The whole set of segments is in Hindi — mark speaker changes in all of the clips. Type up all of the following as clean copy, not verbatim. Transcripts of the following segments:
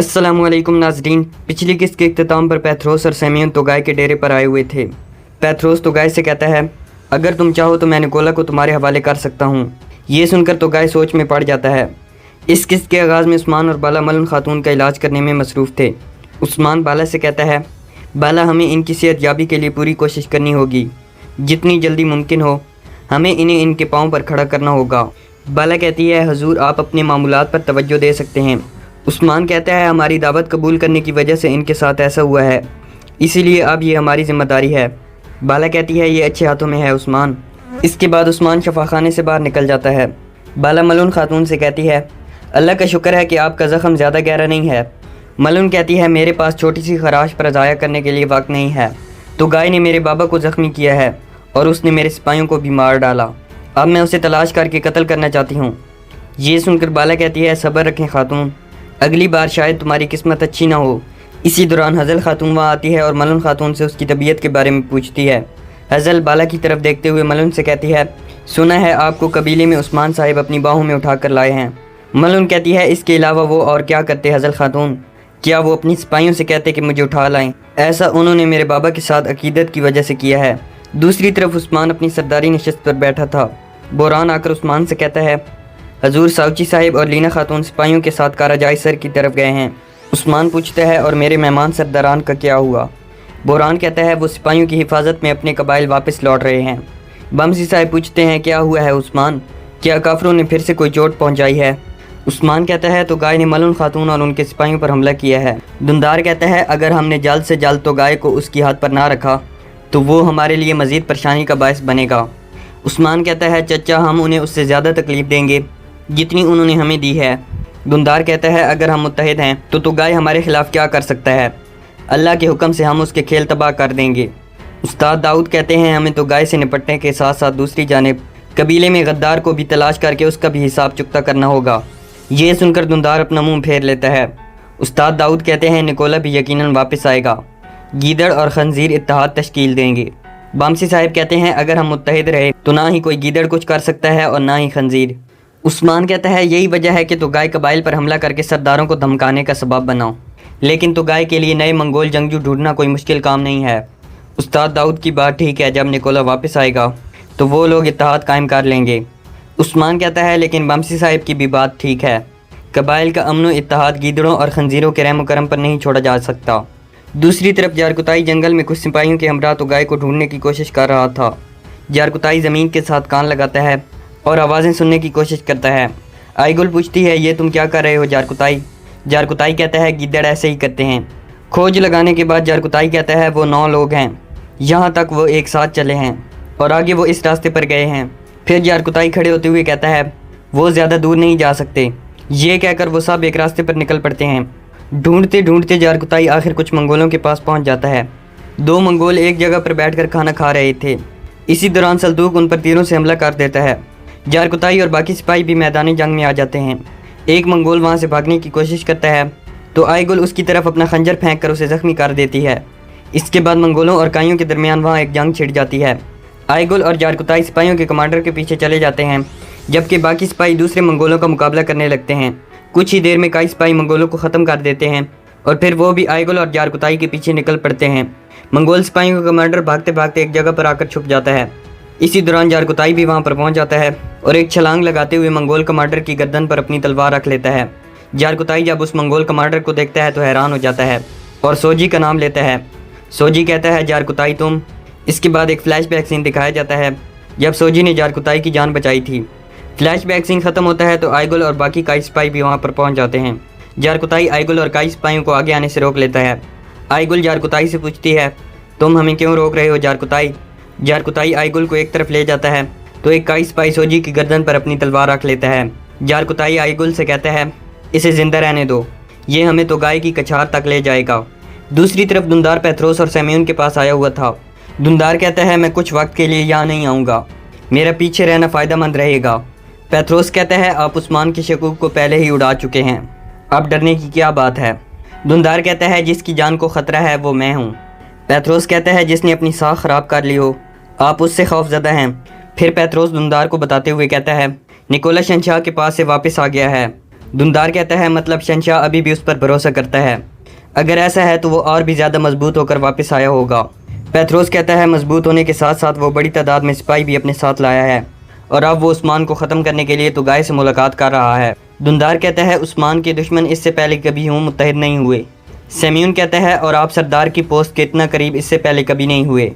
Speaker 1: अस्सलामुअलैकुम नाज़रीन। पिछली किस्त के इख्तिताम पर पैथरोस और सेमियन तोगाय के डेरे पर आए हुए थे। पैथरोस तोगाय से कहता है, अगर तुम चाहो तो मैं निकोला को तुम्हारे हवाले कर सकता हूँ। ये सुनकर तोगाय सोच में पड़ जाता है। इस किस्त के आगाज़ में उस्मान और बाला मलन खातून का इलाज करने में मसरूफ़ थे। उस्मान बाला से कहता है, बाला हमें इनकी सेहत याबी के लिए पूरी कोशिश करनी होगी। जितनी जल्दी मुमकिन हो हमें इन्हें इनके पाँव पर खड़ा करना होगा। बाला कहती है, हजूर आप अपने मामूलात पर तवज्जो दे सकते हैं। उस्मान कहता है, हमारी दावत कबूल करने की वजह से इनके साथ ऐसा हुआ है, इसीलिए अब ये हमारी ज़िम्मेदारी है। बाला कहती है, ये अच्छे हाथों में है उस्मान। इसके बाद उस्मान शफाखाने से बाहर निकल जाता है। बाला मलून खातून से कहती है, अल्लाह का शुक्र है कि आपका ज़ख़म ज़्यादा गहरा नहीं है। मलून कहती है, मेरे पास छोटी सी खराश पर ज़ाया करने के लिए वक्त नहीं है। तो गाय ने मेरे बाबा को ज़ख्मी किया है और उसने मेरे सिपाहियों को भी मार डाला। अब मैं उसे तलाश करके कत्ल करना चाहती हूँ। ये सुनकर बाला कहती है, सब्र रखें खातून, अगली बार शायद तुम्हारी किस्मत अच्छी ना हो। इसी दौरान हज़ल खातून वहाँ आती है और मलन खातून से उसकी तबीयत के बारे में पूछती है। हज़ल बाला की तरफ देखते हुए मलन से कहती है, सुना है आपको कबीले में उस्मान साहिब अपनी बाहों में उठा कर लाए हैं। मलन कहती है, इसके अलावा वो और क्या करते हज़ल खातून? क्या वो अपनी सिपाहियों से कहते कि मुझे उठा लाएं? ऐसा उन्होंने मेरे बाबा के साथ अकीदत की वजह से किया है। दूसरी तरफ उस्मान अपनी सरदारी नशस्त पर बैठा था। बोरान आकर उस्मान से कहता है, हजूर साउची साहिब और लीना खातून सिपाहियों के साथ काराजाई सर की तरफ गए हैं। उस्मान पूछता है, और मेरे मेहमान सरदारान का क्या हुआ? बोरान कहता है, वो सिपाहियों की हिफाजत में अपने कबाइल वापस लौट रहे हैं। बमसी साहिब पूछते हैं, क्या हुआ है उस्मान? क्या काफरों ने फिर से कोई चोट पहुँचाई है? उस्मान कहता है, तो गाय ने मलन खातून और उनके सिपाहियों पर हमला किया है। दुंदार कहता है, अगर हमने जल्द से जल्द तो गाय को उसकी हाथ पर ना रखा तो वो हमारे लिए मज़ीद परेशानी का बायस बनेगा। उस्मान कहता है, चचा हम उन्हें उससे ज़्यादा तकलीफ़ देंगे जितनी उन्होंने हमें दी है। दुंदार कहता है, अगर हम मुत्तहिद हैं तो गाय हमारे खिलाफ क्या कर सकता है? अल्लाह के हुक्म से हम उसके खेल तबाह कर देंगे। उस्ताद दाऊद कहते हैं, हमें तो गाय से निपटने के साथ साथ दूसरी जानिब कबीले में गद्दार को भी तलाश करके उसका भी हिसाब चुकता करना होगा। ये सुनकर दुंदार अपना मुंह फेर लेता है। उस्ताद दाऊद कहते हैं, निकोला भी यकीनन वापस आएगा। गीदड़ और खंजीर इत्तेहाद तश्कील देंगे। बामसी साहिब कहते हैं, अगर हम मुत्तहिद रहे तो ना ही कोई गीदड़ कुछ कर सकता है और ना ही खंजीर। उस्मान कहता है, यही वजह है कि तो गाय कबाइल पर हमला करके सरदारों को धमकाने का सबब बनाओ। लेकिन तो गाय के लिए नए मंगोल जंगजू ढूंढना कोई मुश्किल काम नहीं है। उस्ताद दाऊद की बात ठीक है, जब निकोला वापस आएगा तो वो लोग इत्तेहाद कायम कर लेंगे। उस्मान कहता है, लेकिन बमसी साहिब की भी बात ठीक है। कबाइल का अमन इत्तेहाद गीदड़ों और खंजीरों के रहम करम पर नहीं छोड़ा जा सकता। दूसरी तरफ जारकुताई जंगल में कुछ सिपाहियों के हमरा तो गाय को ढूंढने की कोशिश कर रहा था। जारकुताई ज़मीन के साथ कान लगाता है और आवाज़ें सुनने की कोशिश करता है। आईगुल पूछती है, ये तुम क्या कर रहे हो जारकुताई? जारकुताई कहता है, गिद्दड़ ऐसे ही करते हैं। खोज लगाने के बाद जारकुताई कहता है, वो 9 लोग हैं, यहाँ तक वो एक साथ चले हैं और आगे वो इस रास्ते पर गए हैं। फिर जारकुताई खड़े होते हुए कहता है, वो ज़्यादा दूर नहीं जा सकते। ये कहकर वो सब एक रास्ते पर निकल पड़ते हैं। ढूंढते ढूंढते जारकुताई आखिर कुछ मंगोलों के पास पहुंच जाता है। 2 मंगोल एक जगह पर बैठकर खाना खा रहे थे। इसी दौरान सल्दूक उन पर तीरों से हमला कर देता है। जारकुताई और बाकी सिपाही भी मैदानी जंग में आ जाते हैं। एक मंगोल वहां से भागने की कोशिश करता है तो आईगुल उसकी तरफ अपना खंजर फेंक कर उसे जख्मी कर देती है। इसके बाद मंगोलों और काइयों के दरमियान वहाँ एक जंग छिड़ जाती है। आईगुल और जारकुताई सिपाहियों के कमांडर के पीछे चले जाते हैं, जबकि बाकी सिपाही दूसरे मंगोलों का मुकाबला करने लगते हैं। कुछ ही देर में कई सिपाही मंगोलों को ख़त्म कर देते हैं और फिर वो भी आईगुल और जारकुताई के पीछे निकल पड़ते हैं। मंगोल सिपाहियों का कमांडर भागते भागते एक जगह पर आकर छुप जाता है। इसी दौरान जारकुताई भी वहां पर पहुंच जाता है और एक छलांग लगाते हुए मंगोल कमांडर की गर्दन पर अपनी तलवार रख लेता है। जारकुताई जब उस मंगोल कमांडर को देखता है तो हैरान हो जाता है और सोजी का नाम लेता है। सोजी कहता है, जारकुताई तुम? इसके बाद एक फ्लैशबैक सीन दिखाया जाता है जब सोजी ने जारकुताई की जान बचाई थी। फ्लैशबैक सीन खत्म होता है तो आईगुल और बाकी कई सिपाही भी वहाँ पर पहुँच जाते हैं। जारकुताई आईगुल और कई सिपाहियों को आगे आने से रोक लेता है। आईगुल जारकुताई से पूछती है, तुम हमें क्यों रोक रहे हो जारकुताई? जारकुताई आईगुल को एक तरफ ले जाता है तो एक कई सिपाही सोजी की गर्दन पर अपनी तलवार रख लेता है। जारकुताई आईगुल से कहता है, इसे जिंदा रहने दो, ये हमें तो गाय की कछार तक ले जाएगा। दूसरी तरफ दुंदार पैथरोस और सेमियन के पास आया हुआ था। दुंदार कहता है, मैं कुछ वक्त के लिए यहाँ नहीं आऊँगा, मेरा पीछे रहना फ़ायदेमंद रहेगा। पैथरोस कहता है, आप उस्मान के शकूक को पहले ही उड़ा चुके हैं, अब डरने की क्या बात है? दुंदार कहता है, जिसकी जान को ख़तरा है वो मैं हूँ। पैथरोस कहता है, जिसने अपनी साख ख़राब कर ली हो, आप उससे खौफज़दा हैं। फिर पैथरोस दुंदार को बताते हुए कहता है, निकोला शहंशाह के पास से वापस आ गया है धुंधार कहता है मतलब शहंशाह अभी भी उस पर भरोसा करता है। अगर ऐसा है तो वो और भी ज़्यादा मजबूत होकर वापस आया होगा। पेथरोस कहता है मजबूत होने के साथ साथ वो बड़ी तादाद में सिपाही भी अपने साथ लाया है और अब वो उस्मान को ख़त्म करने के लिए तुगाई से मुलाकात कर रहा है। धुंधार कहता है उस्मान के दुश्मन इससे पहले कभी यूँ मुत्तहिद नहीं हुए। सेम्यून कहता है और आप सरदार की पोस्ट के इतना करीब इससे पहले कभी नहीं हुए।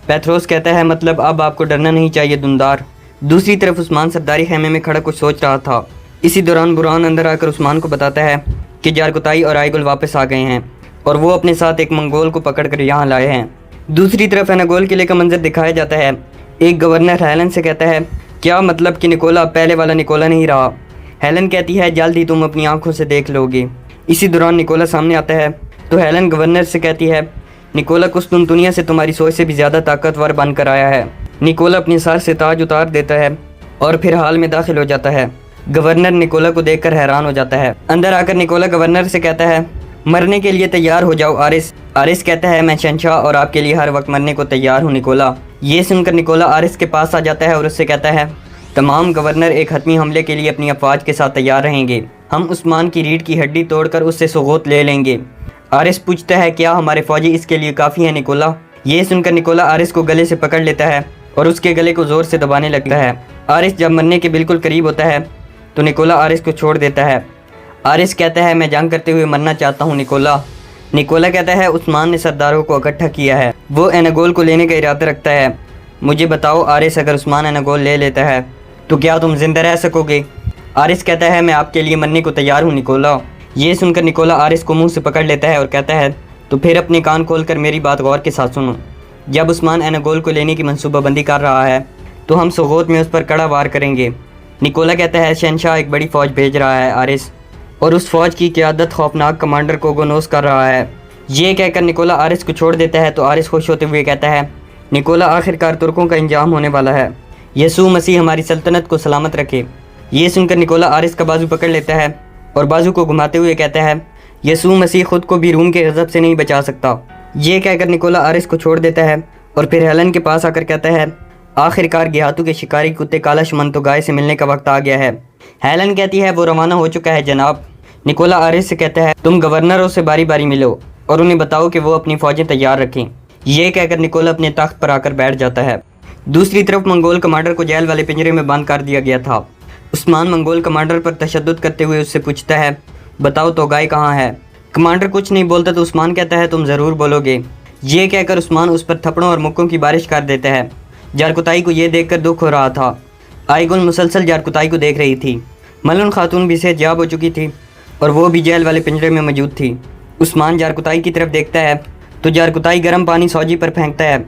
Speaker 1: पेथरोस कहता है मतलब अब आपको डरना नहीं चाहिए धुंधार। दूसरी तरफ उस्मान सरदारी खेमे में खड़ा कुछ सोच रहा था। इसी दौरान बुरहान अंदर आकर उस्मान को बताता है कि जारकुताई और आईगुल वापस आ गए हैं और वो अपने साथ एक मंगोल को पकड़कर यहाँ लाए हैं। दूसरी तरफ एनागोल किले का मंजर दिखाया जाता है। एक गवर्नर हेलन से कहता है क्या मतलब कि निकोला पहले वाला निकोला नहीं रहा। हेलन कहती है जल्द ही तुम अपनी आंखों से देख लोगे। इसी दौरान निकोला सामने आता है तो हेलन गवर्नर से कहती है निकोला कुस्तुनतुनिया से तुम्हारी सोच से भी ज़्यादा ताकतवर बनकर आया है। निकोला अपने सर से ताज उतार देता है और फिर हाल में दाखिल हो जाता है। गवर्नर निकोला को देखकर हैरान हो जाता है। अंदर आकर निकोला गवर्नर से कहता है मरने के लिए तैयार हो जाओ आरिस। आरिस कहता है मैं शहंशाह और आपके लिए हर वक्त मरने को तैयार हूँ निकोला। ये सुनकर निकोला आरिस के पास आ जाता है और उससे कहता है तमाम गवर्नर एक हतमी हमले के लिए अपनी अफवाज के साथ तैयार रहेंगे। हम उस्मान की रीढ़ की हड्डी तोड़कर उससे सुगोत ले लेंगे। आरिस पूछता है क्या हमारे फौजी इसके लिए काफ़ी है निकोला। ये सुनकर निकोला आरिस को गले से पकड़ लेता है और उसके गले को ज़ोर से दबाने लगता है। आरिस जब मरने के बिल्कुल करीब होता है तो निकोला आरिस को छोड़ देता है। आरिस कहता है मैं जंग करते हुए मरना चाहता हूँ निकोला। निकोला कहता है उस्मान ने सरदारों को इकट्ठा किया है, वो एनागोल को लेने का इरादा रखता है। मुझे बताओ आरिस अगर उस्मान एनागोल ले लेता है तो क्या तुम जिंदा रह सकोगे। आरिस कहता है मैं आपके लिए मरने को तैयार हूँ निकोला। ये सुनकर निकोला आरिस को मुंह से पकड़ लेता है और कहता है तो फिर अपने कान खोलकर मेरी बात गौर के साथ सुनो। जब उस्मान एनागोल को लेने की मनसूबाबंदी कर रहा है तो हम सुगोत में उस पर कड़ा वार करेंगे। निकोला कहता है शहंशाह एक बड़ी फ़ौज भेज रहा है आरिस और उस फ़ौज की क़यादत खौफनाक कमांडर कोगोनोस कर रहा है। ये कहकर निकोला आरिस को छोड़ देता है तो आरिस खुश होते हुए कहता है निकोला आखिरकार तुर्कों का इंजाम होने वाला है। यीशु मसीह हमारी सल्तनत को सलामत रखे। ये सुनकर निकोला आरिस का बाजू पकड़ लेता है और बाजू को घुमाते हुए कहता है यीशु मसीह खुद को भी रूम के गज़ब से नहीं बचा सकता। ये कहकर निकोला आरिस को छोड़ देता है और फिर हेलन के पास आकर कहता है आखिरकार गिहातू के शिकारी कुत्ते काला शमंतोगाय से मिलने का वक्त आ गया है। हेलन कहती है वो रवाना हो चुका है जनाब। निकोला आरिस से कहता है तुम गवर्नरों से बारी बारी मिलो और उन्हें बताओ कि वो अपनी फ़ौजें तैयार रखें। ये कहकर निकोला अपने तख्त पर आकर बैठ जाता है। दूसरी तरफ मंगोल कमांडर को जेल वाले पिंजरे में बंद कर दिया गया था। उस्मान मंगोल कमांडर पर तशद्दुद करते हुए उससे पूछता है बताओ तोगाई कहाँ है। कमांडर कुछ नहीं बोलता तो उस्मान कहता है तुम ज़रूर बोलोगे। ये कहकर उस्मान उस पर थप्पड़ों और मुक्कों की बारिश कर देता है। जारकुताई को यह देखकर दुख हो रहा था। आईगुल मुसलसल जारकुताई को देख रही थी। मलन खातून भी सेहतयाब हो चुकी थी और वो भी जेल वाले पिंजरे में मौजूद थी। उस्मान जारकुताई की तरफ देखता है तो जारकुताई गर्म पानी सौजी पर फेंकता है।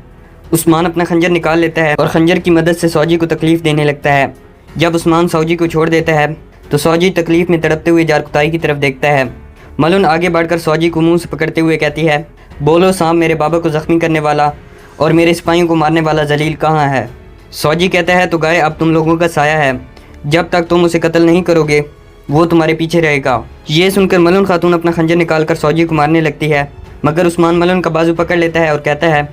Speaker 1: उस्मान अपना खंजर निकाल लेता है और खंजर की मदद से सौजी को तकलीफ़ देने लगता है। जब उस्मान सौजी को छोड़ देता है तो सौजी तकलीफ़ में तड़पते हुए जारकुताई की तरफ देखता है। मलन आगे बढ़कर सौजी को मुंह से पकड़ते हुए कहती है बोलो सांप मेरे बाबा को ज़ख्मी करने वाला और मेरे सिपाहियों को मारने वाला जलील कहाँ है। सौजी कहता है तो गाय अब तुम लोगों का साया है, जब तक तुम उसे कत्ल नहीं करोगे वो तुम्हारे पीछे रहेगा। ये सुनकर मलन खातून अपना खंजर निकालकर सौजी को मारने लगती है मगर उस्मान मलन का बाजू पकड़ लेता है और कहता है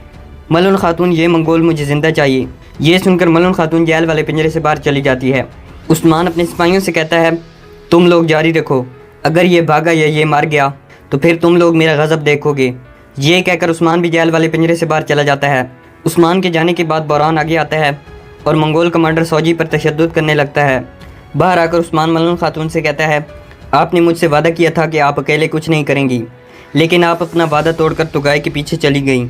Speaker 1: मलन खातून ये मंगोल मुझे ज़िंदा चाहिए। ये सुनकर मलन खातून जेल वाले पिंजरे से बाहर चली जाती है। उस्मान अपने सिपाहियों से कहता है तुम लोग जारी रखो, अगर ये भागा या ये मार गया तो फिर तुम लोग मेरा गज़ब देखोगे। ये कहकर उस्मान भी जेल वाले पिंजरे से बाहर चला जाता है। उस्मान के जाने के बाद बुरहान आगे आता है और मंगोल कमांडर सौजी पर तशद्दुद करने लगता है। बाहर आकर उस्मान मलन खातून से कहता है आपने मुझसे वादा किया था कि आप अकेले कुछ नहीं करेंगी, लेकिन आप अपना वादा तोड़कर तुगाई के पीछे चली गई।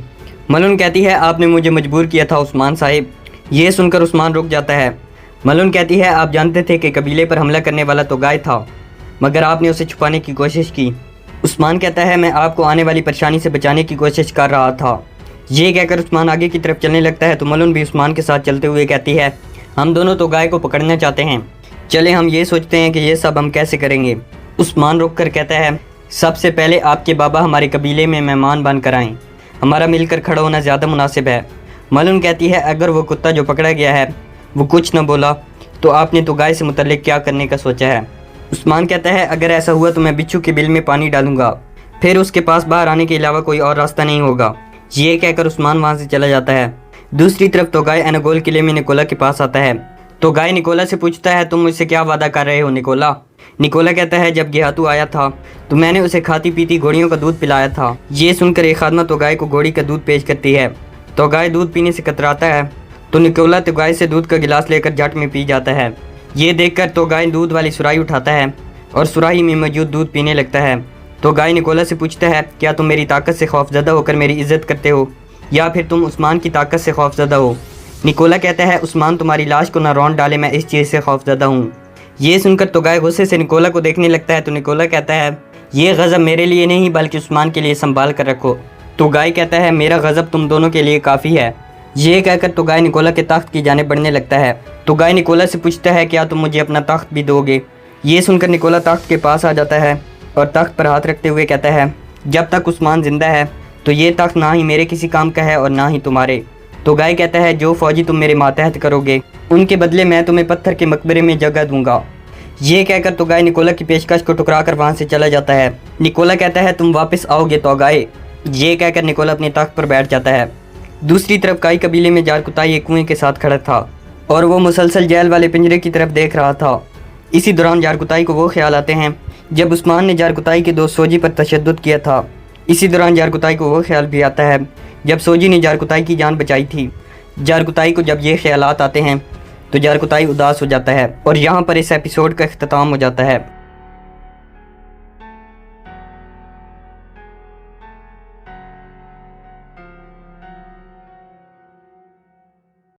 Speaker 1: मलन कहती है आपने मुझे मजबूर किया था उस्मान साहिब। ये सुनकर उस्मान रुक जाता है। मलन कहती है आप जानते थे कि कबीले पर हमला करने वाला तुगाई था, मगर आपने उसे छुपाने की कोशिश की। उस्मान कहता है मैं आपको आने वाली परेशानी से बचाने की कोशिश कर रहा था। ये कहकर उस्मान आगे की तरफ चलने लगता है तो मलन भी उस्मान के साथ चलते हुए कहती है हम दोनों तुगाई को पकड़ना चाहते हैं, चले हम ये सोचते हैं कि ये सब हम कैसे करेंगे। उस्मान रुक कर कहता है सबसे पहले आपके बाबा हमारे कबीले में मेहमान बन कर आएँ, हमारा मिलकर खड़ा होना ज़्यादा मुनासिब है। मलन कहती है अगर वो कुत्ता जो पकड़ा गया है वो कुछ न बोला तो आपने तुगाई से मुतल्लिक क्या करने का सोचा है। उस्मान कहता है अगर ऐसा हुआ तो मैं बिच्छू के बिल में पानी डालूंगा, फिर उसके पास बाहर आने के अलावा कोई और रास्ता नहीं होगा। ये कहकर उस्मान वहाँ से चला जाता है। दूसरी तरफ तोगाई एनागोल किले में निकोला के पास आता है। तोगाई निकोला से पूछता है तुम मुझसे क्या वादा कर रहे हो निकोला। निकोला कहता है जब गेहातू आया था तो मैंने उसे खाती पीती घोड़ियों का दूध पिलाया था। ये सुनकर एक खादमा तोगाई को घोड़ी का दूध पेश करती है। तोगाई दूध पीने से कतराता है तो निकोला तोगाई से दूध का गिलास लेकर झट में पी जाता है। ये देखकर तोगाई दूध वाली सुराही उठाता है और सुराही में मौजूद दूध पीने लगता है। तोगाई निकोला से पूछता है क्या तुम मेरी ताकत से खौफजदा होकर मेरी इज्जत करते हो या फिर तुम उस्मान की ताकत से खौफजदा हो। निकोला कहता है उस्मान तुम्हारी लाश को ना रौंद डाले, मैं इस चीज़ से खौफजदा हूँ। ये सुनकर तोगाई गुस्से से निकोला को देखने लगता है तो निकोला कहता है ये गज़ब मेरे लिए नहीं बल्कि उस्मान के लिए संभाल कर रखो। तोगाई कहता है मेरा गज़ब तुम दोनों के लिए काफ़ी है। ये कहकर तोगाई निकोला के तख्त की जानिब बढ़ने लगता है। तोगाई निकोला से पूछता है क्या तुम मुझे अपना तख्त भी दोगे। ये सुनकर निकोला तख्त के पास आ जाता है और तख्त पर हाथ रखते हुए कहता है जब तक उस्मान जिंदा है तो ये तख्त ना ही मेरे किसी काम का है और ना ही तुम्हारे। तोगाई कहता है जो फौजी तुम मेरे मातहत करोगे उनके बदले मैं तुम्हें पत्थर के मकबरे में जगह दूंगा। ये कहकर तोगाई निकोला की पेशकश को ठुकरा कर वहाँ से चला जाता है। निकोला कहता है तुम वापस आओगे तोगाई। ये कहकर निकोला अपने तख्त पर बैठ जाता है। दूसरी तरफ काई कबीले में जारकुताई एक कुएं के साथ खड़ा था और वो मुसलसल जेल वाले पिंजरे की तरफ देख रहा था। इसी दौरान जारकुताई को वो ख्याल आते हैं जब उस्मान ने जारकुताई के दोस्त सोजी पर तशद्दुद किया था। इसी दौरान जारकुताई को वो ख्याल भी आता है जब सोजी ने जारकुताई की जान बचाई थी। जारकुताई को जब ये ख्यालात आते हैं तो जारकुताई उदास हो जाता है और यहाँ पर इस एपिसोड का इख्तिताम हो जाता है।